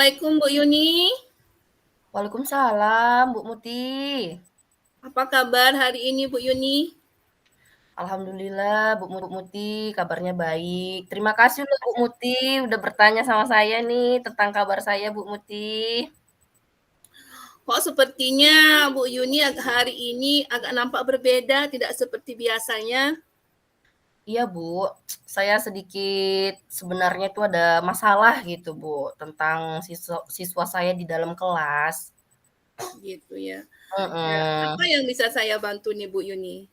Assalamualaikum Bu Yuni. Waalaikumsalam, Bu Muti. Apa kabar hari ini Bu Yuni? Alhamdulillah, Bu Muti, kabarnya baik. Terima kasih loh Bu Muti, udah bertanya sama saya nih tentang kabar saya, Bu Muti. Kok sepertinya Bu Yuni hari ini agak nampak berbeda, tidak seperti biasanya. Iya Bu, saya sedikit sebenarnya itu ada masalah gitu Bu, tentang siswa saya di dalam kelas. Gitu ya. Ya, apa Mm-mm. yang bisa saya bantu nih Bu Yuni?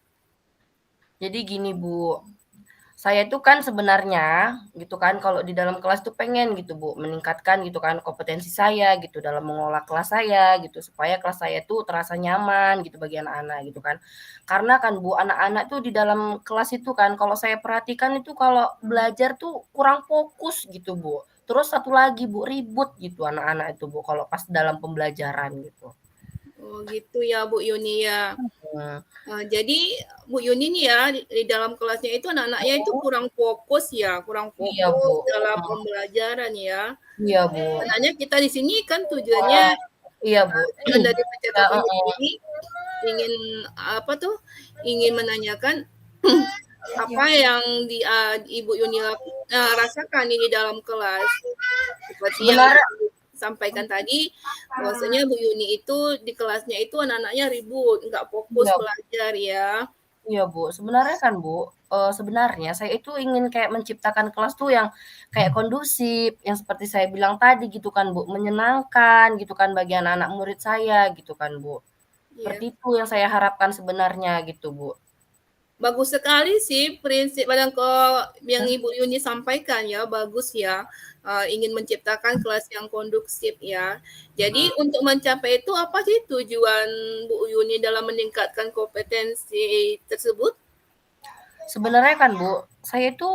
Jadi gini Bu, saya itu kan sebenarnya gitu kan kalau di dalam kelas tuh pengen gitu Bu, meningkatkan gitu kan kompetensi saya gitu dalam mengolah kelas saya gitu supaya kelas saya tuh terasa nyaman gitu bagi anak-anak gitu kan. Karena kan Bu, anak-anak tuh di dalam kelas itu kan kalau saya perhatikan itu kalau belajar tuh kurang fokus gitu Bu. Terus satu lagi Bu, ribut gitu anak-anak itu Bu kalau pas dalam pembelajaran gitu. Oh gitu ya Bu Yuni ya. Hmm. Jadi Bu Yuni nih ya di dalam kelasnya itu anak-anaknya itu kurang fokus ya, kurang Iya fokus Bu. dalam Hmm. pembelajaran ya. Iya Bu. Sebenarnya kita di sini kan tujuannya Iya Bu. tujuan dari Ya, percakapan ini ingin apa tuh? Ingin menanyakan apa yang Ibu Yuni rasakan ini di dalam kelas. Seperti yang sebenarnya disampaikan tadi, bahwasanya Bu Yuni itu di kelasnya itu anak-anaknya ribut, nggak fokus iya belajar ya. iya, Bu. Sebenarnya kan, Bu, sebenarnya saya itu ingin kayak menciptakan kelas tuh yang kayak kondusif, yang seperti saya bilang tadi gitu kan, Bu, menyenangkan gitu kan bagi anak-anak murid saya gitu kan, Bu. Iya. Seperti itu yang saya harapkan sebenarnya gitu, Bu. Bagus sekali sih prinsip yang Ibu Yuni sampaikan ya, bagus ya. Ingin menciptakan kelas yang kondusif ya. Jadi untuk mencapai itu apa sih tujuan Bu Yuni dalam meningkatkan kompetensi tersebut? Sebenarnya kan, Bu, saya itu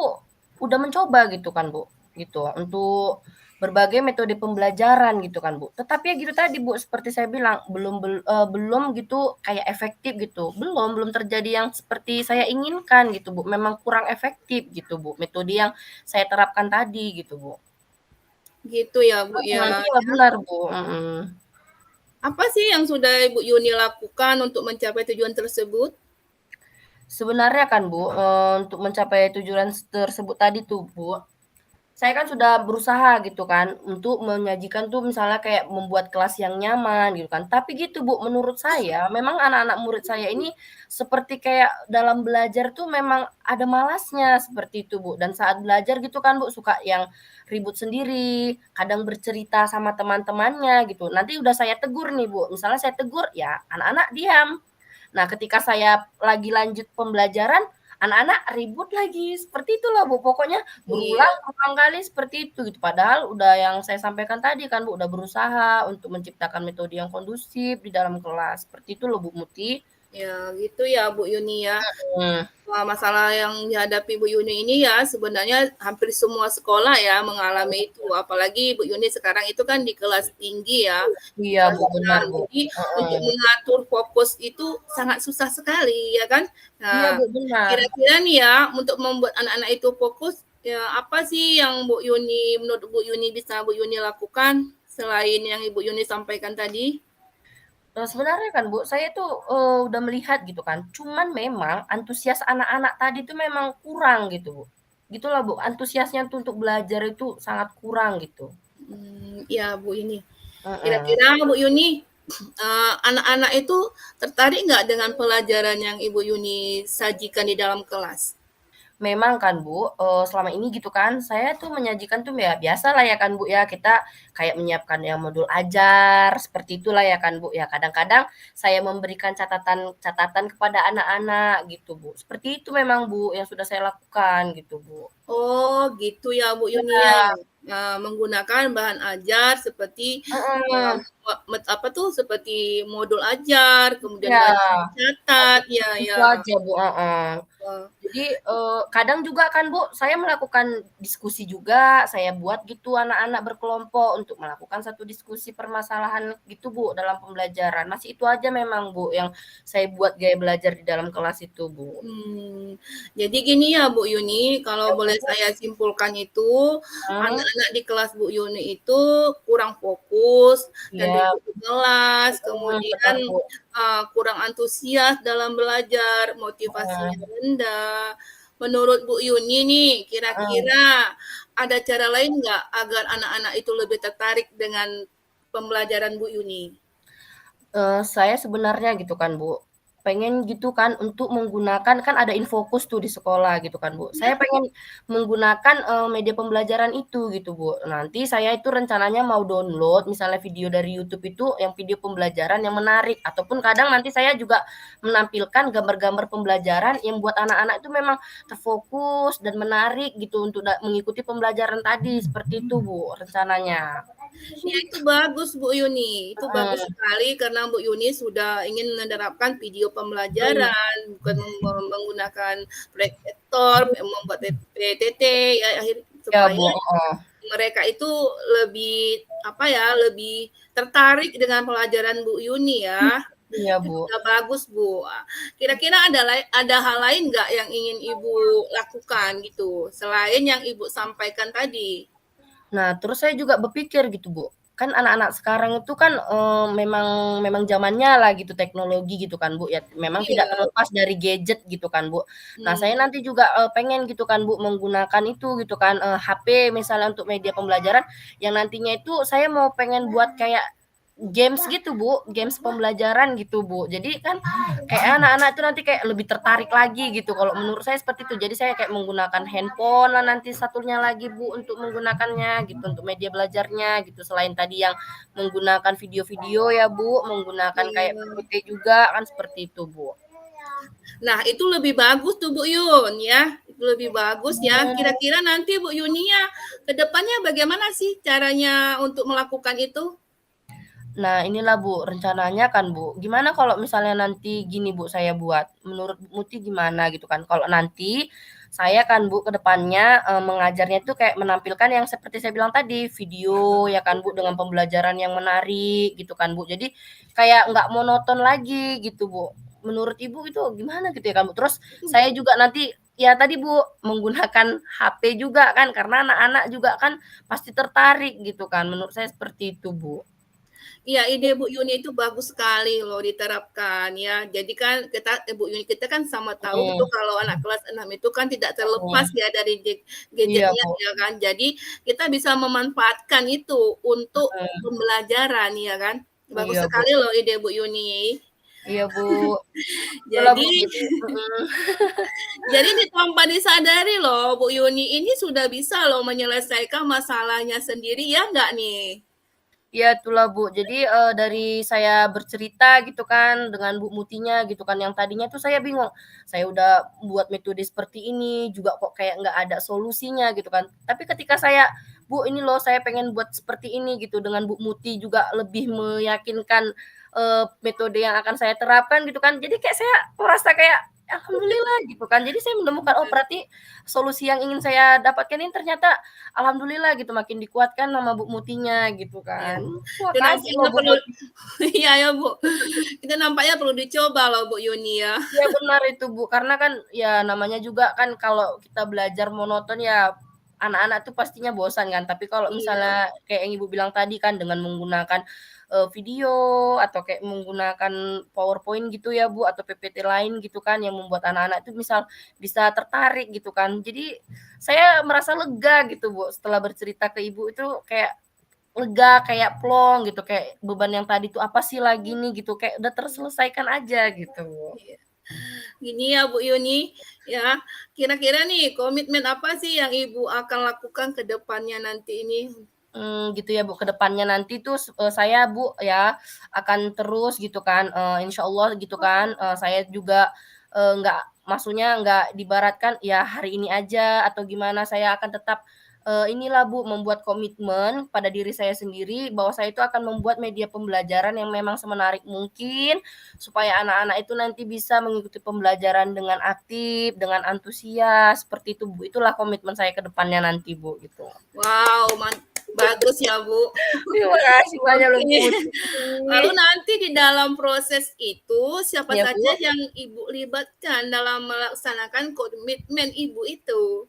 udah mencoba gitu kan, Bu, gitu, untuk berbagai metode pembelajaran gitu kan, Bu. Tetapi ya gitu tadi, Bu, seperti saya bilang, belum gitu kayak efektif gitu. Belum terjadi yang seperti saya inginkan gitu, Bu. Memang kurang efektif gitu, Bu, metode yang saya terapkan tadi gitu, Bu. Gitu ya, Bu ya. Iya benar, Bu, mhm. Apa sih yang sudah Ibu Yuni lakukan untuk mencapai tujuan tersebut? Sebenarnya kan, Bu, untuk mencapai tujuan tersebut tadi tuh, Bu, saya kan sudah berusaha gitu kan untuk menyajikan tuh misalnya kayak membuat kelas yang nyaman gitu kan. Tapi gitu Bu, menurut saya memang anak-anak murid saya ini seperti kayak dalam belajar tuh memang ada malasnya seperti itu Bu. Dan saat belajar gitu kan Bu suka yang ribut sendiri, kadang bercerita sama teman-temannya gitu. Nanti udah saya tegur nih Bu, misalnya saya tegur ya anak-anak diam. Nah, ketika saya lagi lanjut pembelajaran, anak-anak ribut lagi, seperti itulah Bu, pokoknya Iya. berulang kali seperti itu gitu. Padahal udah yang saya sampaikan tadi kan Bu, udah berusaha untuk menciptakan metode yang kondusif di dalam kelas. Seperti itu loh Bu Muti. Ya, gitu ya Bu Yuni ya. Hmm, Masalah yang dihadapi Bu Yuni ini ya sebenarnya hampir semua sekolah ya mengalami itu. Apalagi Bu Yuni sekarang itu kan di kelas tinggi ya, di iya kelas Bu, benar 6. Bu. Jadi untuk Heeh. mengatur fokus itu sangat susah sekali ya kan. Iya Nah, Bu, benar. kira-kira nih ya untuk membuat anak-anak itu fokus ya apa sih yang menurut Bu Yuni bisa Bu Yuni lakukan selain yang Ibu Yuni sampaikan tadi? Sebenarnya kan Bu, saya tuh, udah melihat gitu kan, cuman memang antusias anak-anak tadi tuh memang kurang gitu Bu. Gitulah Bu, antusiasnya tuh untuk belajar itu sangat kurang gitu. Ya Bu Yuni. Heeh. Kira-kira Bu Yuni, anak-anak itu tertarik nggak dengan pelajaran yang Ibu Yuni sajikan di dalam kelas? Memang kan Bu, selama ini gitu kan, saya tuh menyajikan tuh ya biasalah ya kan Bu ya, kita kayak menyiapkan yang modul ajar, seperti itulah ya kan Bu ya. Kadang-kadang saya memberikan catatan-catatan kepada anak-anak gitu Bu. Seperti itu memang Bu, yang sudah saya lakukan gitu Bu. Oh, gitu ya Bu Yuni ya. Iya, Menggunakan bahan ajar seperti heeh, apa tuh seperti modul ajar, kemudian iya, banyak mencatat, ya itu ya. aja Bu, heeh. Jadi, kadang juga kan Bu, saya melakukan diskusi juga, saya buat gitu anak-anak berkelompok untuk melakukan satu diskusi permasalahan gitu Bu, dalam pembelajaran. Masih itu aja memang Bu, yang saya buat gaya belajar di dalam kelas itu Bu. Jadi gini ya Bu Yuni, Ya kalau boleh Bu, saya simpulkan itu, mhm, anak-anak di kelas Bu Yuni itu kurang fokus dan iya, duduk di kelas, kemudian, benar Bu, kurang antusias dalam belajar, motivasinya mhm, rendah. Menurut Bu Yuni nih, mhm. kira-kira ada cara lain nggak agar anak-anak itu lebih tertarik dengan pembelajaran Bu Yuni? Saya sebenarnya gitu kan, Bu, pengen gitu kan untuk menggunakan kan ada Infokus tuh di sekolah gitu kan, Bu. Saya pengen menggunakan, media pembelajaran itu gitu, Bu. Nanti saya itu rencananya mau download misalnya video dari YouTube itu yang video pembelajaran yang menarik ataupun kadang nanti saya juga menampilkan gambar-gambar pembelajaran yang buat anak-anak itu memang terfokus dan menarik gitu untuk mengikuti pembelajaran tadi, seperti itu, Bu, rencananya. Ya itu bagus Bu Yuni, itu bagus Mhm, sekali karena Bu Yuni sudah ingin menerapkan video mhm, pembelajaran, bukan menggunakan proyektor, membuat PPT ya iya, supaya Bu, heeh. mereka itu lebih apa ya, lebih tertarik dengan pelajaran Bu Yuni ya. Iya, Itu Bu. sudah bagus Bu. Kira-kira ada hal lain nggak yang ingin Ibu lakukan gitu, selain yang Ibu sampaikan tadi? Nah, terus saya juga berpikir gitu, Bu, kan anak-anak sekarang itu kan, memang memang zamannya lah gitu teknologi gitu kan, Bu, ya memang tidak Iya, terlepas dari gadget gitu kan, Bu. Nah, saya mmm. nanti juga, pengen gitu kan, Bu, menggunakan itu gitu kan, HP misalnya untuk media pembelajaran yang nantinya itu saya mau pengen buat kayak games gitu, Bu, games pembelajaran gitu, Bu. Jadi kan kayak anak-anak itu nanti kayak lebih tertarik lagi gitu, kalau menurut saya seperti itu. Jadi saya kayak menggunakan handphone lah nanti satunya lagi, Bu, untuk menggunakannya gitu, untuk media belajarnya gitu. Selain tadi yang menggunakan video-video ya, Bu, menggunakan kayak Iya. PPT juga kan seperti itu, Bu. Nah, itu lebih bagus tuh Bu Yun ya, itu lebih bagus ya. Mmm. Kira-kira nanti Bu Yunia ke depannya bagaimana sih caranya untuk melakukan itu? Nah, inilah Bu, rencananya kan Bu, gimana kalau misalnya nanti gini Bu saya buat, menurut Bu Muti gimana gitu kan, kalau nanti saya kan Bu ke depannya, mengajarnya itu kayak menampilkan yang seperti saya bilang tadi, video ya kan Bu, dengan pembelajaran yang menarik gitu kan Bu. Jadi kayak nggak monoton lagi gitu Bu. Menurut Ibu itu gimana gitu ya kan Bu? Terus saya juga nanti ya tadi Bu, menggunakan HP juga kan, karena anak-anak juga kan pasti tertarik gitu kan, menurut saya seperti itu Bu. Iya, ide Bu Yuni itu bagus sekali loh diterapkan ya. Jadi kan Bu Yuni kita kan sama tahu gitu Mhm. kalau anak kelas 6 itu kan tidak terlepas Mhm, ya dari iya, gadgetnya Bu, ya kan. Jadi kita bisa memanfaatkan itu untuk mhm, pembelajaran ya kan. Bagus iya, Bu, sekali loh ide Bu Yuni. iya, Bu, itulah, Jadi Bu, jadi mhm, Jadi tanpa disadari loh, Bu Yuni ini sudah bisa loh menyelesaikan masalahnya sendiri, ya nggak nih? iya itulah, Bu. Jadi, dari saya bercerita gitu kan dengan Bu Mutinya gitu kan, yang tadinya tuh saya bingung, saya udah buat metode seperti ini juga kok kayak nggak ada solusinya gitu kan. Tapi ketika saya, "Bu, ini loh saya pengen buat seperti ini," gitu, dengan Bu Muti juga lebih meyakinkan, metode yang akan saya terapkan gitu kan. Jadi kayak saya merasa kayak, alhamdulillah gitu kan. Jadi saya menemukan, oh berarti solusi yang ingin saya dapatkan ini ternyata alhamdulillah gitu makin dikuatkan sama Bu Mutinya gitu Iya. kan. Itu Makasih nampaknya loh Bu perlu Muti. iya ya, Bu. Itu nampaknya perlu dicoba loh Bu Yuni ya. Iya benar itu Bu, karena kan ya namanya juga kan kalau kita belajar monoton ya anak-anak tuh pastinya bosan kan. Tapi kalau Iya, misalnya kayak yang Ibu bilang tadi kan dengan menggunakan, video atau kayak menggunakan PowerPoint gitu ya Bu, atau PPT lain gitu kan yang membuat anak-anak itu misal bisa tertarik gitu kan. Jadi saya merasa lega gitu Bu, setelah bercerita ke Ibu itu kayak lega, kayak plong gitu, kayak beban yang tadi tuh, "Apa sih lagi nih?" Gitu, kayak udah terselesaikan aja gitu. iya. Gini ya Bu Yuni, ya. Kira-kira nih komitmen apa sih yang Ibu akan lakukan ke depannya nanti ini? Gitu ya Bu, ke depannya nanti tuh saya Bu ya, akan terus gitu kan, insyaallah gitu kan, saya juga, nggak maksudnya nggak diibaratkan ya hari ini aja atau gimana, saya akan tetap, inilah Bu, membuat komitmen pada diri saya sendiri bahwa saya itu akan membuat media pembelajaran yang memang semenarik mungkin, supaya anak-anak itu nanti bisa mengikuti pembelajaran dengan aktif, dengan antusias, seperti itu Bu. Itulah komitmen saya ke depannya nanti Bu, gitu. Wow, bagus ya Bu. Terima kasih banyak loh Bu Oke. Muti. Lalu nanti di dalam proses itu siapa Iya saja Bu. yang Ibu libatkan dalam melaksanakan komitmen Ibu itu?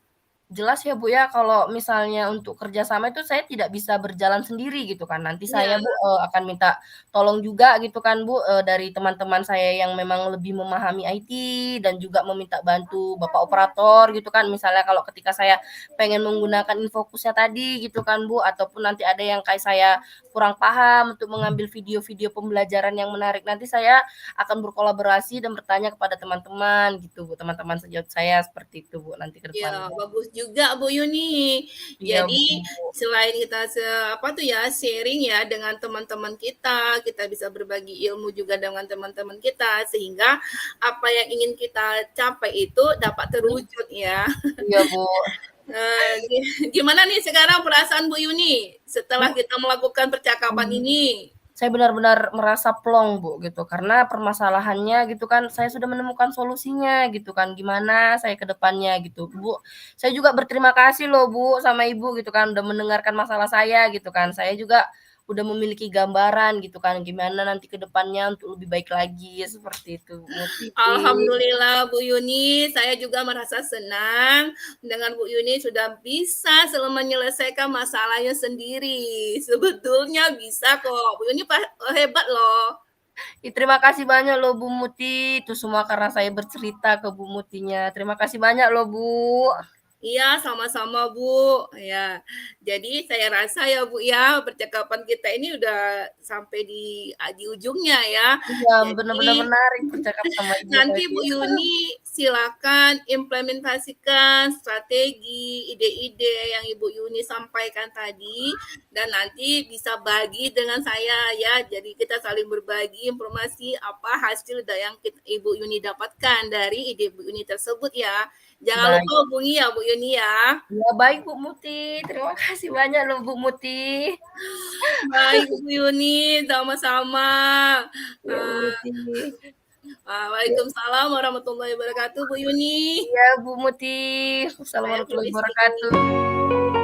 Jelas ya Bu ya, kalau misalnya untuk kerjasama itu saya tidak bisa berjalan sendiri gitu kan. Nanti Iya, saya Bu, akan minta tolong juga gitu kan Bu, dari teman-teman saya yang memang lebih memahami IT dan juga meminta bantu bapak operator gitu kan. Misalnya kalau ketika saya pengen menggunakan Infocus-nya tadi gitu kan Bu, ataupun nanti ada yang kayak saya kurang paham untuk mengambil video-video pembelajaran yang menarik, nanti saya akan berkolaborasi dan bertanya kepada teman-teman gitu Bu, teman-teman sejawat saya seperti itu Bu, nanti ke ya depannya. bagus juga Bu Yuni. Iya, Bu. Jadi selain kita apa tuh ya sharing ya dengan teman-teman kita bisa berbagi ilmu juga dengan teman-teman kita sehingga apa yang ingin kita capai itu dapat terwujud ya. Iya, Bu. Gimana nih sekarang perasaan Bu Yuni setelah Bu, kita melakukan percakapan ini? saya benar-benar merasa plong, Bu, gitu. Karena permasalahannya gitu kan, saya sudah menemukan solusinya gitu kan, gimana saya ke depannya gitu. Bu, saya juga berterima kasih loh, Bu, sama Ibu gitu kan, udah mendengarkan masalah saya gitu kan. Saya juga udah memiliki gambaran gitu kan, gimana nanti ke depannya untuk lebih baik lagi, seperti itu, Bu Titi. Alhamdulillah Bu Yuni, saya juga merasa senang dengan Bu Yuni sudah bisa menyelesaikan masalahnya sendiri. Sebetulnya bisa kok, Bu Yuni hebat loh. Terima kasih banyak loh Bu Muti, itu semua karena saya bercerita ke Bu Mutinya. Terima kasih banyak loh Bu. Iya, sama-sama Bu. Ya, jadi saya rasa ya Bu ya, percakapan kita ini udah sampai di ujungnya ya. Iya, benar-benar Jadi menarik percakapan sama Ibu nanti tadi. Bu Yuni silakan implementasikan strategi, ide-ide yang Ibu Yuni sampaikan tadi dan nanti bisa bagi dengan saya ya. Jadi kita saling berbagi informasi apa hasil yang Ibu Yuni dapatkan dari ide Bu Yuni tersebut ya. Jangan Baik. lupa hubungi ya Bu Yuni ya. Ya, baik Bu Muti. Terima kasih banyak loh Bu Muti. Baik Bu Yuni, sama-sama. Ya Bu Muti. Ya, Waalaikumsalam warahmatullahi wabarakatuh Bu Yuni. ya Bu Muti. Saya Assalamualaikum warahmatullahi permisi. wabarakatuh.